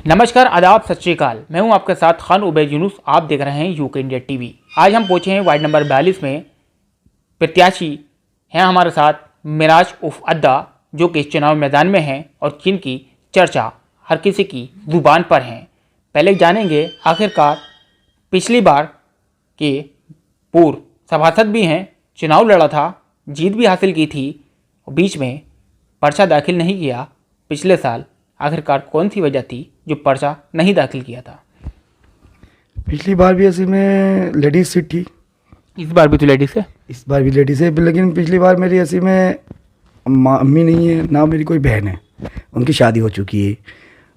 नमस्कार, आदाब, सत श्री अकाल। मैं हूं आपके साथ खान उबैद यूनुस। आप देख रहे हैं यूके इंडिया टीवी। आज हम पहुंचे हैं वार्ड नंबर 42 में। प्रत्याशी हैं हमारे साथ मिराज उर्फ अद्दा, जो कि इस चुनाव मैदान में हैं और जिनकी चर्चा हर किसी की जुबान पर है। पहले जानेंगे आखिरकार पिछली बार के पूर्व सभासद भी हैं, चुनाव लड़ा था, जीत भी हासिल की थी और बीच में पर्चा दाखिल नहीं किया पिछले साल। आखिरकार कौन सी वजह थी जो पर्चा नहीं दाखिल किया था? पिछली बार भी ऐसे में लेडीज सीट थी, इस बार भी तो लेडीज है। इस बार भी लेडीज है, लेकिन पिछली बार मेरी ऐसी में अम्मी नहीं है ना, मेरी कोई बहन है, उनकी शादी हो चुकी है।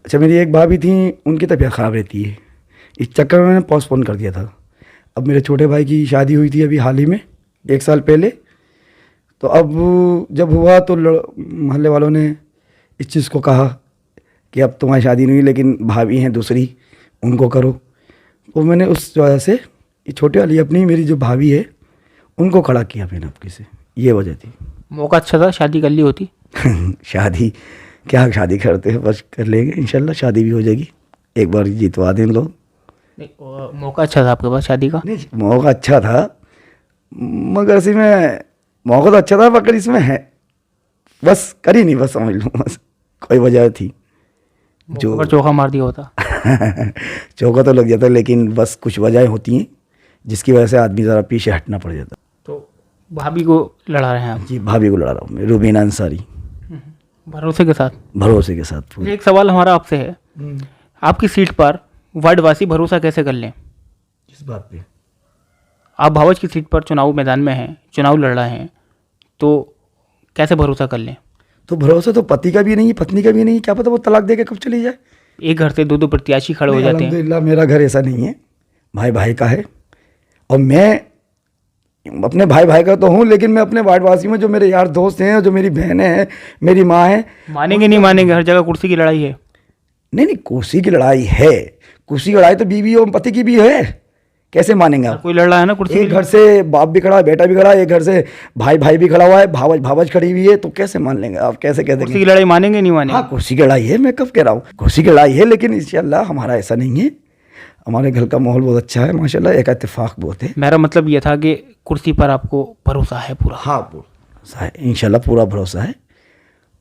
अच्छा, मेरी एक भाभी थी, उनकी तबीयत ख़राब रहती है, इस चक्कर में मैंने पोस्टपोन कर दिया था। अब मेरे छोटे भाई की शादी हुई थी अभी हाल ही में, 1 साल पहले। तो अब जब हुआ तो मोहल्ले वालों ने इस चीज़ को कहा कि अब तुम्हारी शादी नहीं हुई, लेकिन भाभी हैं दूसरी, उनको करो। तो मैंने उस वजह से ये छोटे वाली अपनी मेरी जो भाभी है उनको खड़ा किया मैंने आपकी से, ये वजह थी। मौका अच्छा था, शादी कर ली होती। शादी क्या, शादी करते हैं, बस कर लेंगे इंशाल्लाह, शादी भी हो जाएगी। एक बार जितवा दें लोग। मौका अच्छा था आपके पास शादी का? नहीं, मौका अच्छा था, मगर इसमें मौका तो अच्छा था, मगर इसमें है बस कर ही नहीं, बस समझ लो, बस कोई वजह थी जो चौका मार दिया होता। चौका तो लग जाता, लेकिन बस कुछ वजह होती हैं जिसकी वजह से आदमी ज़रा पीछे हटना पड़ जाता। तो भाभी को लड़ा रहे हैं आप? जी, भाभी को लड़ा रहा हूँ मैं, रुबीना अंसारी। भरोसे के साथ? भरोसे के साथ पूरी। एक सवाल हमारा आपसे है, आपकी सीट पर वार्डवासी भरोसा कैसे कर लें? इस बात पे आप भावज की सीट पर चुनाव मैदान में हैं, चुनाव लड़ रहे हैं, तो कैसे भरोसा कर लें? तो भरोसा तो पति का भी नहीं, पत्नी का भी नहीं, क्या पता वो तलाक दे के कब चली जाए। एक घर से दो प्रत्याशी खड़े हो जाते हैं। अल्हम्दुलिल्लाह मेरा घर ऐसा नहीं है, भाई भाई का है, और मैं अपने भाई भाई का तो हूँ, लेकिन मैं अपने वार्डवासी में जो मेरे यार दोस्त हैं, जो मेरी बहनें हैं, मेरी माँ है। मानेंगे नहीं मानेंगे, हर जगह कुर्सी की लड़ाई है। नहीं, कुर्सी की लड़ाई है, कुर्सी की लड़ाई तो बीवी और पति की भी है, कैसे मानेंगे आप? कोई लड़ रहा है ना कुर्सी। एक घर से बाप भी खड़ा है, बेटा भी खड़ा है, एक घर से भाई भाई भी खड़ा हुआ है, भावज खड़ी हुई है, तो कैसे मान लेंगे आप? कैसे कह देंगे कुर्सी की लड़ाई मानेंगे नहीं मानेंगे? हाँ, कुर्सी की लड़ाई है, मैं कब कह रहा हूँ कुर्सी की लड़ाई है, लेकिन इंशाल्लाह हमारा ऐसा नहीं है। हमारे घर का माहौल बहुत अच्छा है माशाल्लाह, एक इत्तेफाक बहुत है। मेरा मतलब ये था कि कुर्सी पर आपको भरोसा है पूरा? हाँ, भरोसा है इंशाल्लाह, पूरा भरोसा है।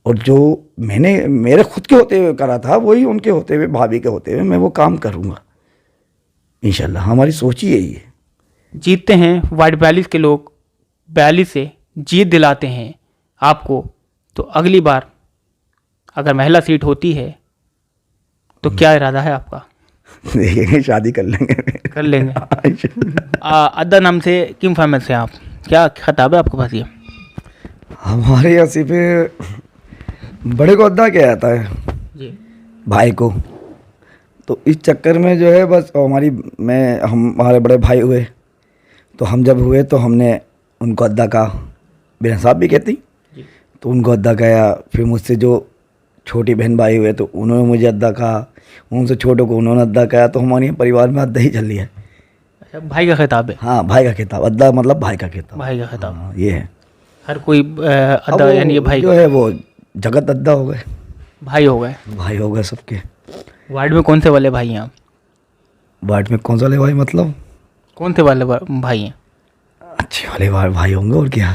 और जो मैंने मेरे खुद के होते हुए करा था, वही उनके होते हुए, भाभी के होते हुए मैं वो काम करूँगा इंशाल्लाह। हमारी सोच ही यही है। जीतते हैं वार्ड 42 के लोग, 42 से जीत दिलाते हैं आपको, तो अगली बार अगर महिला सीट होती है तो क्या इरादा है आपका? देखेंगे, शादी कर लेंगे। कर लेंगे। अद्दा नाम से किम फेमस है आप, क्या खिताब है आपके पास? ये हमारे यहाँ सिर्फ बड़े को अद्दा क्या आता है जी, भाई को, तो इस चक्कर में जो है बस हमारे बड़े भाई हुए, तो हम जब हुए तो हमने उनको अद्दा कहा, बेन साहब भी कहती, तो उनको अद्दा कहा। फिर मुझसे जो छोटी बहन भाई हुए तो उन्होंने मुझे अद्दा कहा, उनसे छोटों को उन्होंने अद्दा कहा, तो हमारे परिवार में अद्दा ही चल रही है। अच्छा, भाई का खिताब है? हाँ, भाई का खिताब, अद्दा मतलब भाई का खिताब। भाई का खिताब। हाँ, ये है। हर कोई अद्दा यानी ये भाई जो है वो जगत अद्दा हो गए, भाई हो गए, भाई हो गए सबके। वार्ड में कौन से वाले भाई हैं आप? वार्ड में कौन सा वाले भाई मतलब? कौन से वाले भाई हैं? अच्छे वाले भाई होंगे, और क्या।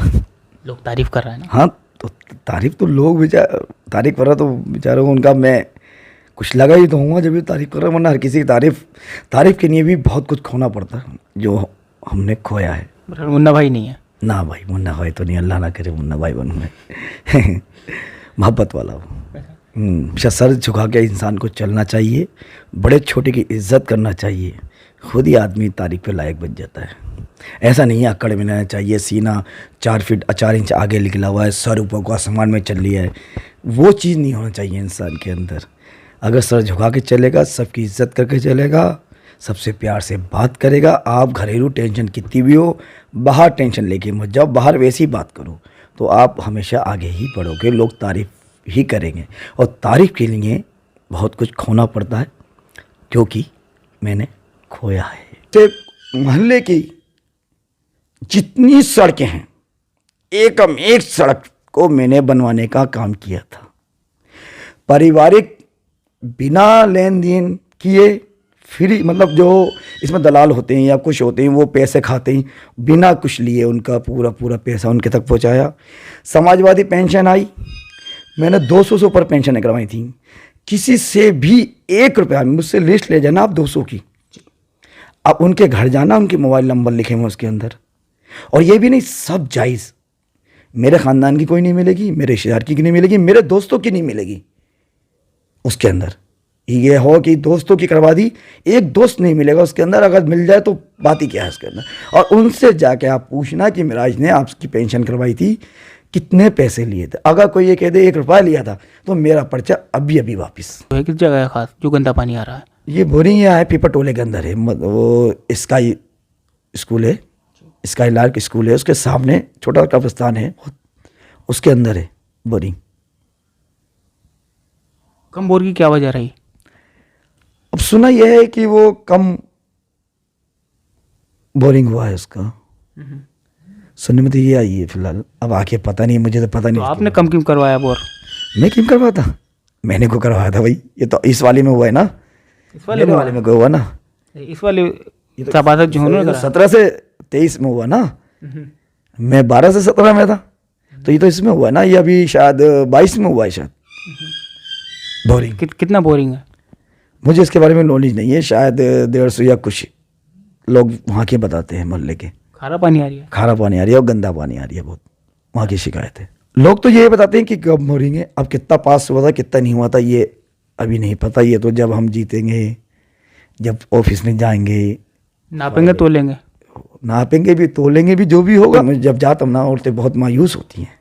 लोग तारीफ कर रहे हैं ना? हाँ, तो तारीफ तो लोग तारीफ कर रहा, तो बेचारों को उनका मैं कुछ लगा ही तो हूँ जब भी तारीफ कर रहा हूँ, वरना हर किसी की तारीफ के लिए भी बहुत कुछ खोना पड़ता है, जो हमने खोया है। मुन्ना भाई नहीं है ना भाई, मुन्ना भाई तो नहीं, अल्लाह ना करे मुन्ना भाई बनूँ मैं। मोहब्बत वाला हूँ। सर झुका के इंसान को चलना चाहिए, बड़े छोटे की इज्जत करना चाहिए, खुद ही आदमी तारीफ पे लायक बन जाता है। ऐसा नहीं है अकड़ में रहना चाहिए, सीना 4 फीट 4 इंच आगे निकला हुआ है, सर ऊपर को आसमान में चल लिया है, वो चीज़ नहीं होना चाहिए इंसान के अंदर। अगर सर झुका के चलेगा, सबकी इज्जत करके चलेगा, सबसे प्यार से बात करेगा, आप घरेलू टेंशन कितनी भी हो, बाहर टेंशन लेके मत जाओ, बाहर वैसी बात करो, तो आप हमेशा आगे ही बढ़ोगे, लोग तारीफ़ ही करेंगे। और तारीफ़ के लिए बहुत कुछ खोना पड़ता है, क्योंकि मैंने खोया है। मोहल्ले की जितनी सड़कें हैं, एकम एक सड़क को मैंने बनवाने का काम किया था। पारिवारिक बिना लेन देन किए फ्री, मतलब जो इसमें दलाल होते हैं या कुछ होते हैं वो पैसे खाते हैं, बिना कुछ लिए उनका पूरा पूरा पैसा उनके तक पहुंचाया। समाजवादी पेंशन आई, मैंने 200 से ऊपर पेंशन करवाई थी। किसी से भी 1 रुपया, मुझसे लिस्ट ले जाना आप 200 की, अब उनके घर जाना, उनके मोबाइल नंबर लिखे हुए उसके अंदर। और ये भी नहीं, सब जायज़, मेरे ख़ानदान की कोई नहीं मिलेगी, मेरे रिश्तेदार की नहीं मिलेगी, मेरे दोस्तों की नहीं मिलेगी। उसके अंदर ये हो कि दोस्तों की करवा दी, एक दोस्त नहीं मिलेगा उसके अंदर, अगर मिल जाए तो बात ही क्या है उसके अंदर। और उनसे जाके आप पूछना कि मिराज ने आपकी पेंशन करवाई थी, कितने पैसे लिए थे। अगर कोई ये कह दे 1 रुपया लिया था तो मेरा पर्चा अभी अभी वापस। तो किस जगह है खास जो गंदा पानी आ रहा है? ये बोरिंग है पीपर टोले के अंदर है, वो स्काई स्कूल है, स्काई लार्क स्कूल है, उसके सामने छोटा कब्रिस्तान है, उसके अंदर है बोरिंग। कम बोर की क्या वजह रही? अब सुना यह है कि वो कम बोरिंग हुआ है उसका, सुनने में तो ये आई है फिलहाल। अब आके पता नहीं, मुझे तो पता तो नहीं। आपने कम क्यों करवाया बोर? मैं क्यों करवाता, मैंने को करवाया था भाई। ये तो इस वाले में हुआ है ना, इस वाले वाले में हुआ ना, इस वाले सभासद जो उन्होंने करा। 17 से 23 में हुआ ना, मैं 12 से 17 में था, तो ये तो इसमें हुआ ना, ये अभी शायद 22 में हुआ है शायद। बोरिंग कितना बोरिंग है? मुझे इसके बारे में नॉलेज नहीं है, शायद 150 या कुछ लोग वहाँ के बताते हैं मोहल्ले के। खारा पानी आ रही है? खारा पानी आ रही है और गंदा पानी आ रही है, बहुत वहाँ की शिकायत है। लोग तो ये बताते हैं कि कब बोरिंग है, अब कितना पास हुआ था कितना नहीं हुआ था ये अभी नहीं पता। ये तो जब हम जीतेंगे, जब ऑफिस में जाएंगे, नापेंगे तोलेंगे, नापेंगे भी तोलेंगे भी, जो भी होगा। मैं जब जाता हूँ ना, औरतें बहुत मायूस होती हैं,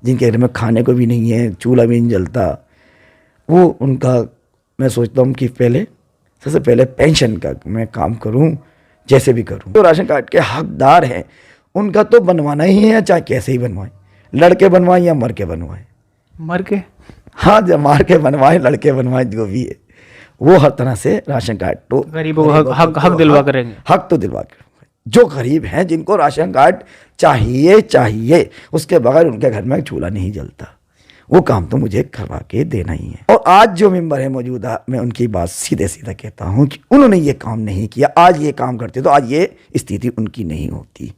जिनके घर में खाने को भी नहीं है, चूल्हा भी नहीं जलता, वो उनका मैं सोचता हूँ कि पहले सबसे पहले पेंशन का मैं काम करूँ, जैसे भी करूँ। तो राशन कार्ड के हकदार हैं उनका तो बनवाना ही है, चाहे कैसे ही बनवाएं, लड़के बनवाएं या मर के बनवाएं। मर के? हाँ, जब मार के बनवाएं, लड़के बनवाएं, जो भी है वो हर तरह से राशन कार्ड तो गरीबों को हक दिलवा करेंगे। हक तो दिलवा कर, जो गरीब हैं जिनको राशन कार्ड चाहिए, उसके बगैर उनके घर में चूल्हा नहीं जलता, वो काम तो मुझे करवा के देना ही है। और आज जो मेंबर है मौजूदा, मैं उनकी बात सीधे सीधा कहता हूँ कि उन्होंने ये काम नहीं किया, आज ये काम करते तो आज ये स्थिति उनकी नहीं होती।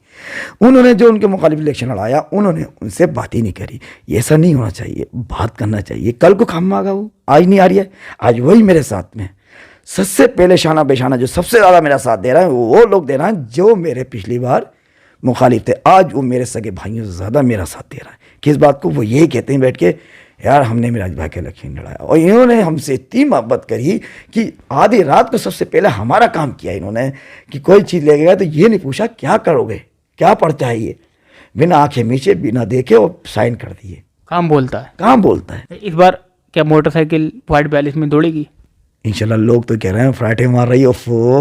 उन्होंने जो उनके मुखालिफ इलेक्शन लड़ाया, उन्होंने उनसे बात ही नहीं करी। ये ऐसा नहीं होना चाहिए, बात करना चाहिए। कल को काम मांगा, वो आज नहीं आ रही है, आज वही मेरे साथ में सबसे पहले शाना बेशाना जो सबसे ज़्यादा मेरा साथ दे रहा है, वो लोग दे रहे हैं जो मेरे पिछली बार मुखालिफ थे। आज वो मेरे सगे भाइयों से ज़्यादा मेरा साथ दे रहा है। किस बात को? वो यही कहते हैं बैठ के, यार हमने मिराज भाई के इलेक्शन लड़ाया और इन्होंने हमसे इतनी मोहब्बत करी कि आधी रात को सबसे पहले हमारा काम किया इन्होंने, कि कोई चीज़ ले गया तो ये नहीं पूछा क्या करोगे, क्या पर्चा है, ये बिना आंखें मीचे बिना देखे और साइन कर दिए। काम बोलता है, काम बोलता है। इस बार क्या मोटरसाइकिल वार्ड 42 में दौड़ेगी? इंशाल्लाह, लोग तो कह रहे हैं फराटे मार रही, ओफो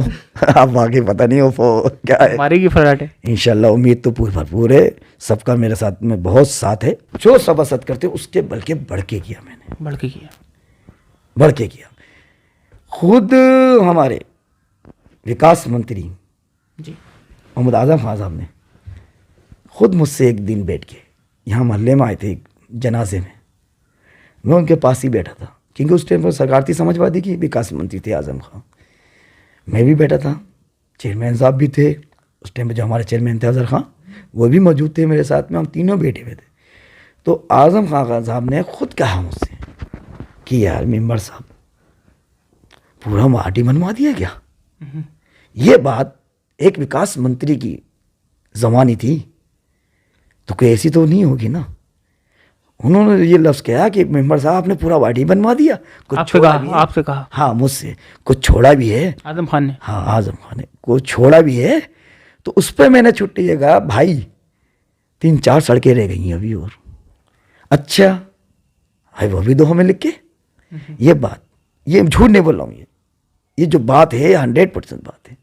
अब आगे पता नहीं ओफो क्या है, मारेगी फराटे? इंशाल्लाह, उम्मीद तो पूरी भरपूर है। सबका मेरे साथ में बहुत साथ है, जो सभासद करते उसके बल्कि बढ़ के किया, मैंने बढ़ के किया, बढ़ के किया। खुद हमारे विकास मंत्री जी मोहम्मद आजम खान साहब ने खुद मुझसे एक दिन बैठ के, यहाँ मोहल्ले में आए थे जनाजे में, मैं उनके पास ही बैठा था, क्योंकि उस टाइम पर सरकार थी समाजवादी की, विकास मंत्री थे आजम खान, मैं भी बैठा था, चेयरमैन साहब भी थे उस टाइम पर, जो हमारे चेयरमैन थे अजहर खान, वो भी मौजूद थे मेरे साथ में, हम तीनों बैठे हुए थे। तो आजम खान साहब ने खुद कहा मुझसे कि यार मेंबर साहब पूरा माटी बनवा दिया क्या? ये बात एक विकास मंत्री की ज़बानी थी, तो कोई ऐसी तो नहीं होगी ना। उन्होंने ये लफ्ज़ कहा कि मेंबर साहब आपने पूरा वाडी बनवा दिया, कुछ आपसे छोड़ा कहा? भी है। आपसे कहा? हाँ, मुझसे कुछ छोड़ा भी है। आजम खान ने? हाँ, आजम खान ने कुछ छोड़ा भी है। तो उस पर मैंने छुट्टी ये कहा, भाई 3-4 सड़कें रह गई हैं अभी और। अच्छा भाई, वो भी दो हमें लिख के। ये बात, ये झूठ नहीं बोल रहा हूँ, ये जो बात है 100% बात है।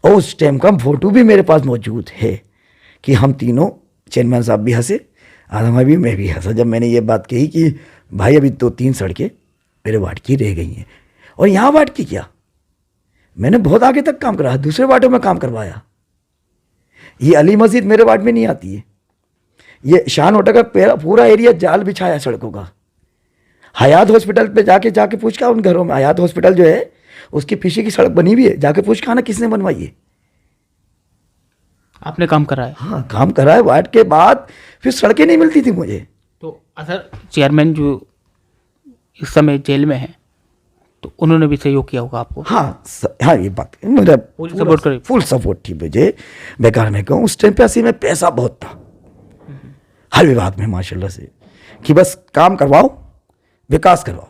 और उस टाइम का फोटो भी मेरे पास मौजूद है कि हम तीनों, चेयरमैन साहब भी हंसे, आजम भाई भी, मैं भी हंसा, जब मैंने ये बात कही कि भाई अभी 2-3 सड़कें मेरे वार्ड की रह गई हैं। और यहाँ वार्ड की क्या, मैंने बहुत आगे तक काम कराया, दूसरे वार्डों में काम करवाया। ये अली मस्जिद मेरे वार्ड में नहीं आती है, ये शान होटल का पूरा एरिया जाल बिछाया सड़कों का। हयात हॉस्पिटल पे जाके पूछ का, उन घरों में हयात हॉस्पिटल जो है उसके पीछे की सड़क बनी हुई है, जाके पूछ का ना किसने बनवाई है। आपने काम करा है? हाँ, काम करा है। वार्ड के बाद फिर सड़कें नहीं मिलती थी मुझे। तो अगर चेयरमैन जो इस समय जेल में है तो उन्होंने भी सहयोग किया होगा आपको? हाँ हाँ, ये बात है, मेरा फुल सपोर्ट करे? फुल सपोर्ट थी मुझे। बेकार में कहूँ, उस टाइम पे असी में पैसा बहुत था हर विभाग में माशाल्लाह से, कि बस काम करवाओ, विकास करवाओ।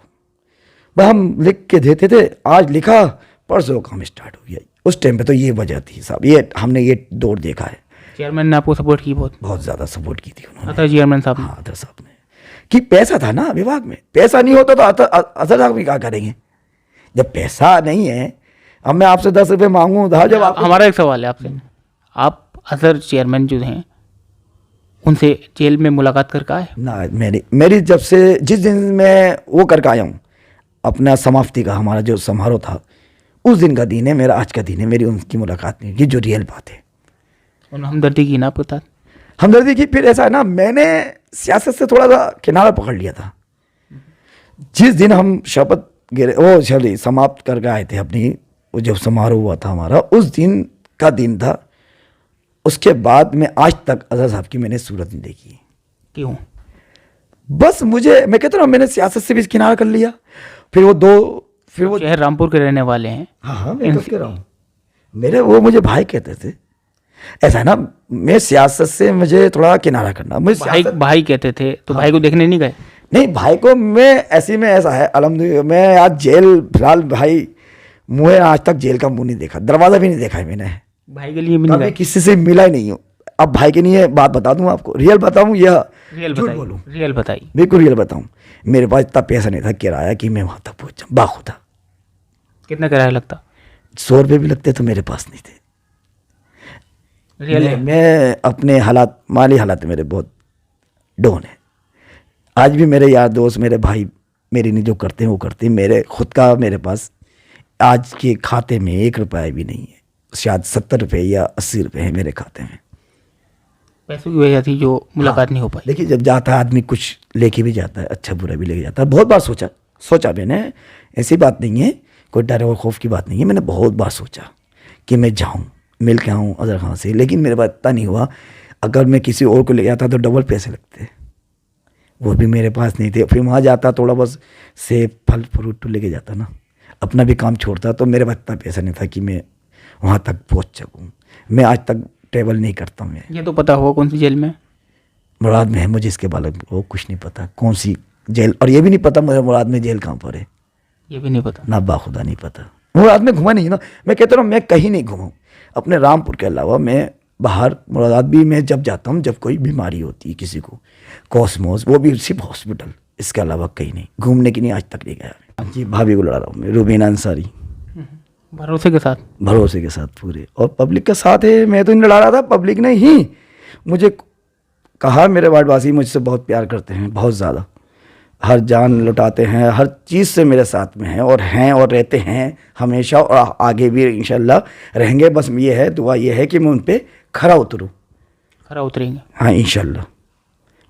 बस हम लिख के देते थे, आज लिखा परसों काम स्टार्ट हो गया। उस टाइम पे तो ये वजह थी साहब, ये हमने ये दौर देखा है। चेयरमैन ने आपको सपोर्ट की? बहुत ज़्यादा सपोर्ट की थी उन्होंने। अतर चेयरमैन साहब ने? हाँ, अतर साहब ने, कि पैसा था ना विभाग में, पैसा नहीं होता तो अतर साहब भी क्या करेंगे जब पैसा नहीं है। अब मैं आपसे 10 रुपये मांगूँ जब आप, हमारा एक सवाल है आपसे, आप अतर चेयरमैन जो हैं उनसे जेल में मुलाकात करके आए? ना, मेरी जब से जिस दिन मैं वो करके आया हूँ अपना समाप्ति का हमारा जो समारोह था, उस दिन का दिन है मेरा, आज का दिन है, मेरी उनकी मुलाकात नहीं की, जो रियल बात है। उन्होंने हमदर्दी की ना आपके साथ? हमदर्दी की, फिर ऐसा है ना, मैंने सियासत से थोड़ा सा किनारा पकड़ लिया था। जिस दिन हम शपथ गिरे वो चलिए समाप्त करके आए थे अपनी, वो जब समारोह हुआ था हमारा, उस दिन का दिन था। उसके बाद मैं आज तक अजहर साहब की मैंने सूरत नहीं देखी। क्यों? बस मुझे, मैं कहता हूँ मैंने सियासत से भी किनारा कर लिया। फिर वो शहर रामपुर के रहने वाले हैं। हाँ, मैं कह रहा हूँ, मेरे वो मुझे भाई कहते थे। ऐसा है ना, मैं सियासत से मुझे थोड़ा किनारा करना। भाई कहते थे तो भाई को देखने नहीं गए? नहीं, भाई को मैं ऐसी में ऐसा है अल्हम्दुलिल्लाह, मैं आज जेल फिलहाल भाई मुझे आज तक जेल का मुंह नहीं देखा, दरवाज़ा भी नहीं देखा है मैंने। भाई के लिए भी नहीं गए? किसी से मिला ही नहीं हूँ। अब भाई के लिए बात बता दूँ आपको, रियल बताऊँ या झूठ बोलूँ? रियल बताइए। बिल्कुल रियल बताऊँ, मेरे पास इतना पैसा नहीं था किराया कि मैं वहाँ तक पहुँच जाऊँ बाखुदा। कितना किराया लगता? 100 रुपये भी लगते तो मेरे पास नहीं थे। रियल मैं अपने हालात, माली हालात मेरे बहुत डाउन है। आज भी मेरे यार दोस्त, मेरे भाई मेरी नहीं जो करते हैं वो करते हैं। मेरे खुद का मेरे पास आज के खाते में 1 रुपया भी नहीं है, शायद 70 रुपये या 80 रुपये है मेरे खाते में। पैसों की वजह थी जो मुलाकात नहीं हो पाई। देखिए, जब जाता है आदमी कुछ लेके भी जाता है, अच्छा बुरा भी लेके जाता है। बहुत बार सोचा मैंने, ऐसी बात नहीं है, कोई डर और खौफ की बात नहीं है। मैंने बहुत बार सोचा कि मैं जाऊँ, मिल के आऊँ अजहर खान से, लेकिन मेरे पास इतना नहीं हुआ। अगर मैं किसी और को ले जाता तो डबल पैसे लगते, वो भी मेरे पास नहीं थे। फिर वहाँ जाता थोड़ा बस सेब फल फ्रूट तो लेके जाता ना, अपना भी काम छोड़ता, तो मेरे पास इतना पैसा नहीं था कि मैं वहाँ तक पहुँच सकूँ। मैं आज तक ट्रैवल नहीं करता हूँ। ये तो पता होगा कौन सी जेल में? मुराद में है। मुझे इसके बारे में वो कुछ नहीं पता कौन सी जेल, और ये भी नहीं पता मुझे मुराद में जेल कहाँ पर है, ये भी नहीं पता ना बाखुदा नहीं पता। मुराद में घुमा नहीं ना, मैं कहता हूँ मैं कहीं नहीं घूमा अपने रामपुर के अलावा। मैं बाहर मुरादाबाद भी मैं जब जाता हूँ, जब कोई बीमारी होती है किसी को, कॉस्मोस, वो भी सिर्फ हॉस्पिटल, इसके अलावा कहीं नहीं घूमने की नहीं आज तक नहीं गया। जी, भाभी को लड़ा रहा हूँ मैं, रुबीना अंसारी। भरोसे के साथ? भरोसे के साथ पूरे, और पब्लिक के साथ है। मैं तो नहीं लड़ा रहा था, पब्लिक ने ही मुझे कहा। मेरे वार्डवासी मुझसे बहुत प्यार करते हैं, बहुत ज़्यादा, हर जान लुटाते हैं, हर चीज़ से मेरे साथ में हैं और रहते हैं हमेशा, और आगे भी इंशाल्लाह रहेंगे। बस ये है, दुआ ये है कि मैं उन पर खरा उतरूँ। खरा उतरेंगे? हाँ, इंशाल्लाह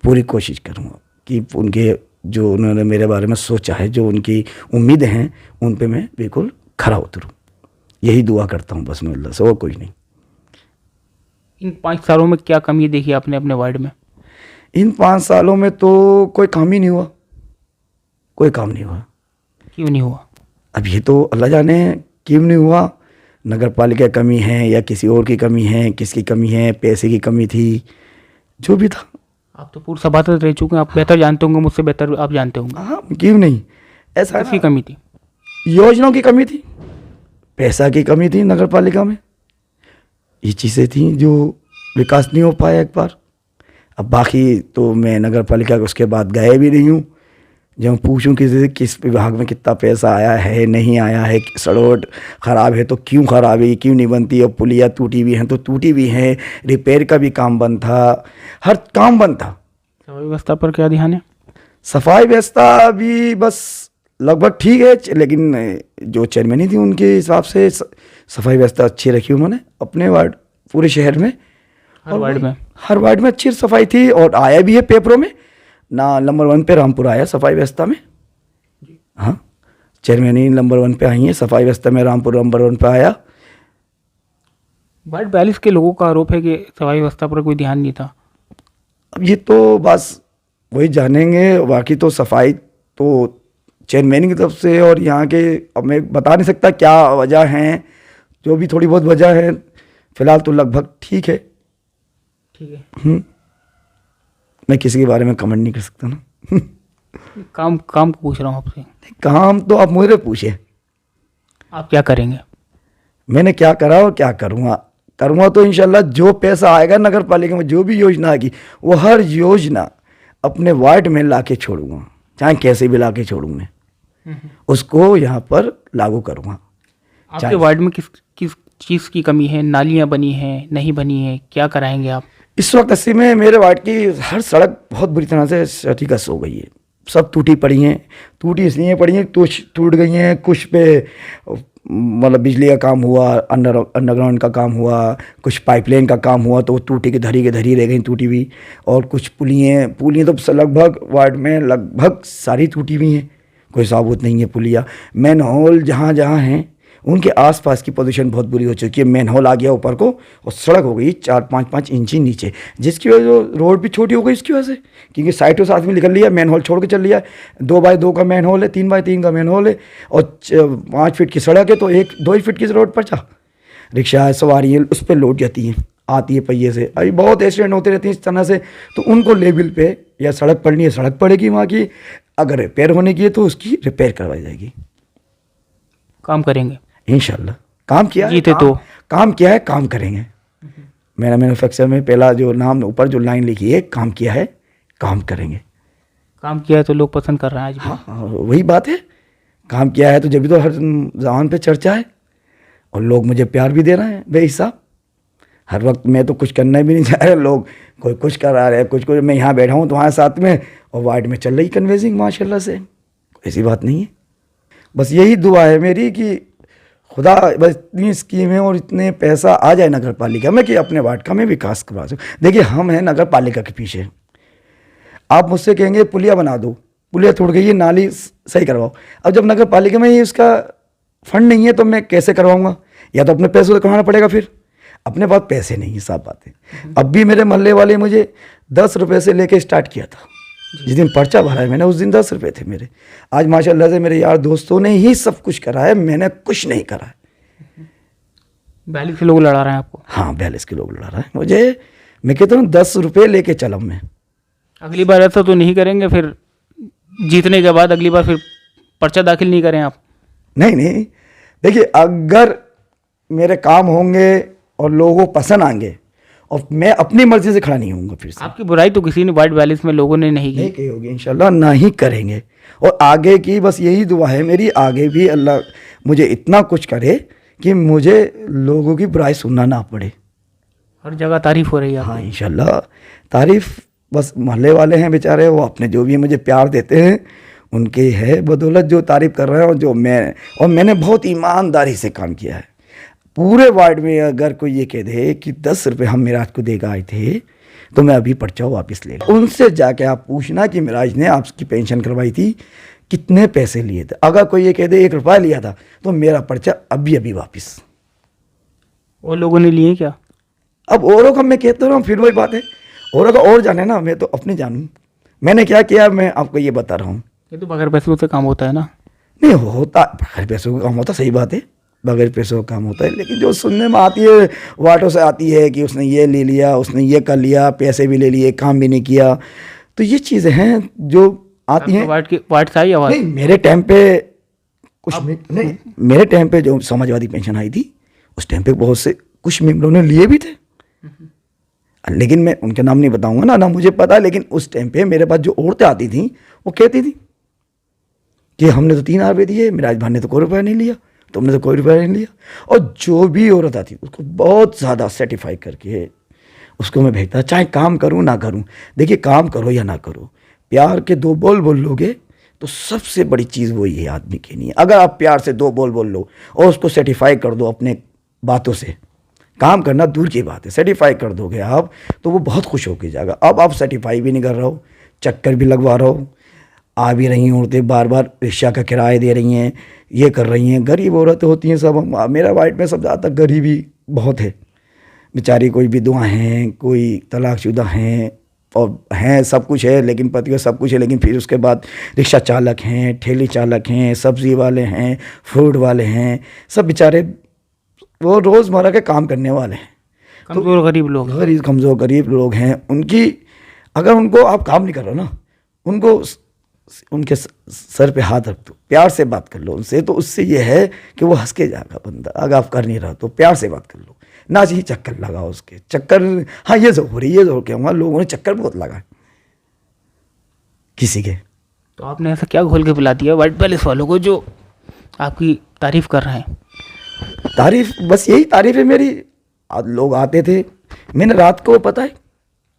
पूरी कोशिश करूँगा कि उनके जो उन्होंने मेरे बारे में सोचा है, जो उनकी उम्मीदें हैं, उन पे मैं बिल्कुल खरा उतरूँ। यही दुआ करता हूँ बस मैं अल्लाह से, और कोई नहीं। इन 5 सालों में क्या कमी देखी आपने अपने वार्ड में? इन 5 सालों में तो कोई काम ही नहीं हुआ, कोई काम नहीं हुआ। क्यों नहीं हुआ? अब ये तो अल्लाह जाने क्यों नहीं हुआ। नगर पालिका कमी है या किसी और की कमी है, किसकी कमी है, पैसे की कमी थी, जो भी था। आप तो पूर्व सभासद रह चुके हैं, आप बेहतर जानते होंगे, मुझसे बेहतर आप जानते होंगे। हाँ, क्यों नहीं। ऐसा किसकी कमी थी? योजनाओं की कमी थी, पैसा की कमी थी नगर पालिका में। ये चीज़ें थी जो विकास नहीं हो पाया एक बार। अब बाकी तो मैं नगर पालिका के उसके बाद गए भी नहीं हूँ। जब पूछूं किसी से किस विभाग में कितना पैसा आया है, नहीं आया है, सड़क ख़राब है तो क्यों ख़राब है, क्यों नहीं बनती, और पुलिया टूटी भी हैं तो टूटी भी हैं, रिपेयर का भी काम बंद था, हर काम बंद था। सफाई व्यवस्था पर क्या ध्यान है? सफाई व्यवस्था भी बस लगभग ठीक है, लेकिन जो चेयरमैन थी उनके हिसाब से सफाई व्यवस्था अच्छी रखी उन्होंने अपने वार्ड, पूरे शहर में, हर वार्ड में अच्छी सफाई थी। और आया भी है पेपरों में ना, नंबर 1 पे रामपुर आया सफाई व्यवस्था में। हाँ, चेयरमैन ही नंबर 1 पे आई हैं, सफाई व्यवस्था में रामपुर नंबर 1 पे आया। वार्ड 42 के लोगों का आरोप है कि सफाई व्यवस्था पर कोई ध्यान नहीं था। अब ये तो बस वही जानेंगे, बाकी तो सफाई तो चेयरमैन की तरफ से और यहाँ के, अब मैं बता नहीं सकता क्या वजह हैं, जो भी थोड़ी बहुत वजह है, फिलहाल तो लगभग ठीक है। ठीक है। मैं किसी के बारे में कमेंट नहीं कर सकता ना। काम पूछ रहा हूँ आपसे। काम तो आप मुझे पूछे, आप क्या करेंगे? मैंने क्या करा और क्या करूँगा तो इंशाल्लाह जो पैसा आएगा नगर पालिका में, जो भी योजना आएगी, वो हर योजना अपने वार्ड में ला के छोड़ूंगा, चाहे कैसे भी ला के छोड़ूँ मैं, उसको यहाँ पर लागू करूँगा। आपके वार्ड में किस चीज़ की कमी है? नालियाँ बनी हैं, नहीं बनी है, क्या कराएंगे आप? इस वक्त 80 में मेरे वार्ड की हर सड़क बहुत बुरी तरह से क्षतिग्रस्त हो गई है, सब टूटी पड़ी हैं। टूटी इसलिए पड़ी हैं, कुछ टूट गई हैं, कुछ पे मतलब बिजली का काम हुआ, अंडरग्राउंड का काम हुआ, कुछ पाइपलाइन का काम हुआ तो वो टूटी के धरी रह गई टूटी हुई, और कुछ पुलियाँ तो लगभग वार्ड में लगभग सारी टूटी हुई हैं, कोई साबुत नहीं है पुलिया। मैन होल जहाँ जहाँ हैं उनके आसपास की पोजीशन बहुत बुरी हो चुकी है। मैन होल आ गया ऊपर को और सड़क हो गई 4-5 इंच नीचे, जिसकी वजह से रोड भी छोटी हो गई इसकी वजह से, क्योंकि साइड टू साथ में निकल लिया, मैन होल छोड़ के चल लिया। 2x2 का मैन होल है, 3x3 का मैन होल है, और 5 फीट की सड़क है, तो 2 फीट की रोड पर रिक्शा है, सवारी है, उस पर लोड जाती है, आती है पहिए से। अभी बहुत एक्सीडेंट होते रहते हैं इस तरह से, तो उनको लेवल पे या सड़क पड़नी है सड़क पड़ेगी वहाँ की, अगर रिपेयर होने की है तो उसकी रिपेयर करवाई जाएगी। काम करेंगे इंशाल्लाह। काम किया है, जीते तो काम किया है, काम करेंगे। मेरा मैन्युफैक्चर में पहला जो नाम ऊपर जो लाइन लिखी है, काम किया है, काम करेंगे। काम किया है तो लोग पसंद कर रहे हैं आज भी। हाँ, वही बात है, काम किया है तो जब भी तो हर जबान पे चर्चा है, और लोग मुझे प्यार भी दे रहे हैं बेहिसाब। हर वक्त मैं तो कुछ करना भी नहीं चाह रहे, लोग कोई कुछ करा रहे, कुछ मैं यहाँ बैठा हूँ तुम्हारे साथ में, और वार्ड में चल रही कन्वेंसिंग माशाल्लाह से, ऐसी बात नहीं है। बस यही दुआ है मेरी कि खुदा बस इतनी स्कीमें और इतने पैसा आ जाए नगर पालिका में कि अपने वार्ड का मैं विकास करवा सकूँ। देखिए, हम हैं नगर पालिका के पीछे, आप मुझसे कहेंगे पुलिया बना दो, पुलिया टूट गई है, नाली सही करवाओ। अब जब नगर पालिका में ही उसका फंड नहीं है तो मैं कैसे करवाऊँगा? या तो अपने पैसों से करवाना पड़ेगा, फिर अपने पास पैसे नहीं है, साफ बात है। अब भी मेरे मोहल्ले वाले मुझे 10 रुपये से लेके स्टार्ट किया था, जिस दिन पर्चा भरा है मैंने उस दिन 10 रुपये थे मेरे। आज माशाल्लाह से मेरे यार दोस्तों ने ही सब कुछ करा है, मैंने कुछ नहीं करा है। 42 के लोग लड़ा रहे हैं आपको? हाँ, 42 के लोग लड़ा रहे हैं मुझे। मैं कहता हूँ 10 रुपये लेके चला मैं। अगली बार ऐसा तो नहीं करेंगे फिर, जीतने के बाद अगली बार फिर पर्चा दाखिल नहीं करें आप? नहीं, देखिए, अगर मेरे काम होंगे और लोगों को पसंद आएंगे और मैं अपनी मर्जी से खड़ा नहीं होऊंगा फिर से। आपकी बुराई तो किसी ने वार्ड 42 में लोगों ने नहीं की होगी, इंशाल्लाह ना ही करेंगे। और आगे की बस यही दुआ है मेरी, आगे भी अल्लाह मुझे इतना कुछ करे कि मुझे लोगों की बुराई सुनना ना पड़े। हर जगह तारीफ हो रही है। हाँ, इंशाल्लाह तारीफ बस मोहल्ले वाले हैं बेचारे, वो अपने जो भी मुझे प्यार देते हैं उनके है बदौलत जो तारीफ कर रहे हैं, और मैंने बहुत ईमानदारी से काम किया है। पूरे वार्ड में अगर कोई ये कह दे कि 10 रुपये हम मिराज को देकर आए थे तो मैं अभी पर्चा वापस ले लूँ। उनसे जाके आप पूछना कि मिराज ने आपकी पेंशन करवाई थी, कितने पैसे लिए थे। अगर कोई ये कह दे 1 रुपया लिया था तो मेरा पर्चा अभी वापस। और लोगों ने लिए क्या? अब औरों का मैं कहता रहा हूँ, फिर वही बात है, औरों का और जाने ना, मैं तो अपने जानूँ मैंने क्या किया, मैं आपको ये बता रहा हूँ। ये तो बगैर पैसों से काम होता है ना? नहीं होता, बगैर पैसों का काम होता, सही बात है, बगैर पैसों का काम होता है। लेकिन जो सुनने में आती है वाटों से आती है कि उसने ये ले लिया, उसने ये कर लिया, पैसे भी ले लिए, काम भी नहीं किया, तो ये चीज़ें हैं जो आती हैं। वार्ड से आई आवाज़? नहीं, मेरे टाइम पे कुछ नहीं, मेरे टाइम पे जो समाजवादी पेंशन आई थी उस टाइम पे बहुत से कुछ मेम्बरों ने लिए भी थे, लेकिन मैं उनके नाम नहीं बताऊंगा ना मुझे पता। लेकिन उस टाइम पे मेरे पास जो औरतें आती थी वो कहती थी कि हमने तो 3 रुपये दिए, मिराज भाई ने तो कोई रुपया नहीं लिया, तुमने तो कोई रुपया नहीं लिया। और जो भी औरत आती उसको बहुत ज़्यादा सर्टिफाई करके उसको मैं भेजता, चाहे काम करूँ ना करूँ। देखिए, काम करो या ना करो, प्यार के 2 बोल बोल लोगे तो सबसे बड़ी चीज़ वही है आदमी की नहीं है। अगर आप प्यार से 2 बोल बोल लो और उसको सर्टिफाई कर दो अपने बातों से, काम करना दूर की बात है, सर्टिफाई कर दोगे आप तो वो बहुत खुश होकर जाएगा। अब आप सर्टिफाई भी नहीं कर रहे हो, चक्कर भी लगवा रहे हो, आ भी रही हैं औरतें, बार बार रिक्शा का किराया दे रही हैं, ये कर रही हैं। गरीब औरतें होती हैं सब। मेरा वार्ड में सब ज़्यादातर गरीबी बहुत है बेचारी। कोई विधवा हैं, कोई तलाकशुदा हैं, और हैं सब कुछ है, लेकिन पति का सब कुछ है, लेकिन फिर उसके बाद रिक्शा चालक हैं, ठेली चालक हैं, सब्जी वाले हैं, फ्रूट वाले हैं, सब बेचारे वो रोज़मर्रा के काम करने वाले हैं। कमज़ोर गरीब लोग। कमज़ोर गरीब लोग हैं। उनकी अगर उनको आप काम नहीं कर रहे हो ना, उनको उनके सर पे हाथ रख दो, प्यार से बात कर लो उनसे, तो उससे ये है कि वो हंस के जाएगा बंदा। अगर आप कर नहीं रहा तो प्यार से बात कर लो, ना चाहिए चक्कर लगाओ उसके। चक्कर, हाँ ये ज़रूर है, ये ज़रूर कहूँगा, लोगों ने चक्कर बहुत लगा किसी के। तो आपने ऐसा क्या घोल के पिला दिया व्हाइट पैलेस वालों को जो आपकी तारीफ़ कर रहे हैं? तारीफ, बस यही तारीफ है मेरी। लोग आते थे, मैंने रात को, पता है,